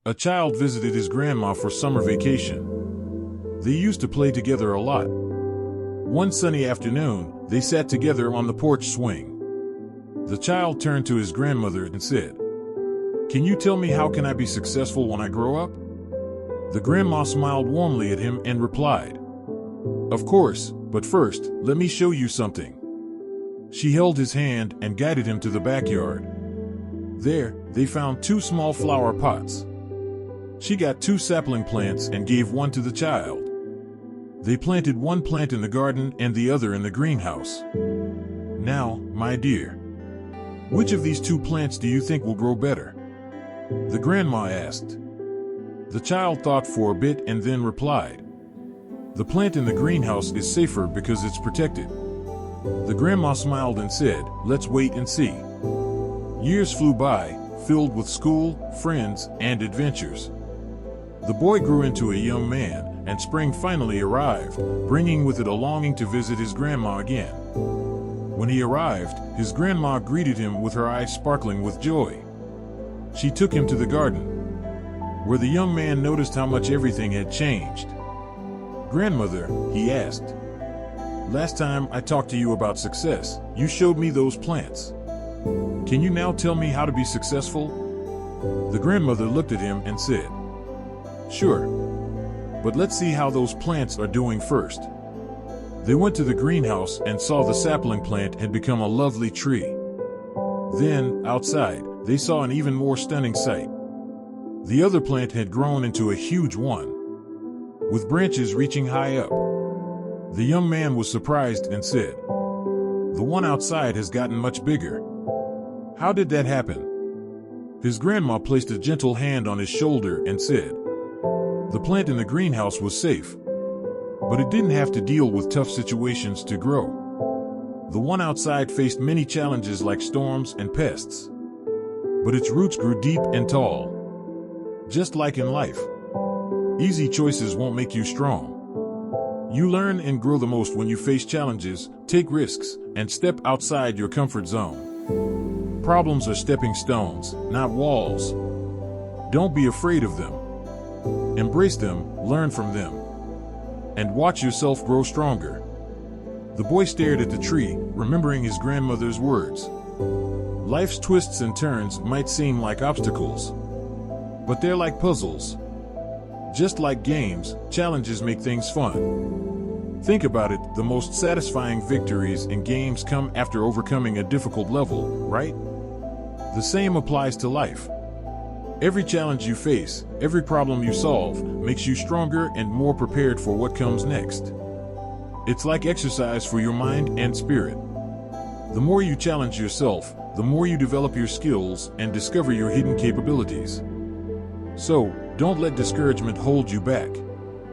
A child visited his grandma for summer vacation. They used to play together a lot. One sunny afternoon, they sat together on the porch swing. The child turned to his grandmother and said, "Can you tell me how can I be successful when I grow up?" The grandma smiled warmly at him and replied, "Of course, but first, let me show you something." She held his hand and guided him to the backyard. There, they found 2 small flower pots. She got 2 sapling plants and gave one to the child. They planted one plant in the garden and the other in the greenhouse. "Now, my dear, which of these 2 plants do you think will grow better?" the grandma asked. The child thought for a bit and then replied, "The plant in the greenhouse is safer because it's protected." The grandma smiled and said, "Let's wait and see." Years flew by, filled with school, friends, and adventures. The boy grew into a young man, and spring finally arrived, bringing with it a longing to visit his grandma again. When he arrived, his grandma greeted him with her eyes sparkling with joy. She took him to the garden, where the young man noticed how much everything had changed. "Grandmother," he asked, "last time I talked to you about success, you showed me those plants. Can you now tell me how to be successful?" The grandmother looked at him and said, "Sure. But let's see how those plants are doing first." They went to the greenhouse and saw the sapling plant had become a lovely tree. Then, outside, they saw an even more stunning sight. The other plant had grown into a huge one, with branches reaching high up. The young man was surprised and said, "The one outside has gotten much bigger. How did that happen?" His grandma placed a gentle hand on his shoulder and said, "The plant in the greenhouse was safe, but it didn't have to deal with tough situations to grow. The one outside faced many challenges like storms and pests, but its roots grew deep and tall. Just like in life, easy choices won't make you strong. You learn and grow the most when you face challenges, take risks, and step outside your comfort zone. Problems are stepping stones, not walls. Don't be afraid of them. Embrace them, learn from them, and watch yourself grow stronger." The boy stared at the tree, remembering his grandmother's words. Life's twists and turns might seem like obstacles, but they're like puzzles. Just like games, challenges make things fun. Think about it, the most satisfying victories in games come after overcoming a difficult level, right? The same applies to life. Every challenge you face, every problem you solve, makes you stronger and more prepared for what comes next. It's like exercise for your mind and spirit. The more you challenge yourself, the more you develop your skills and discover your hidden capabilities. So, don't let discouragement hold you back.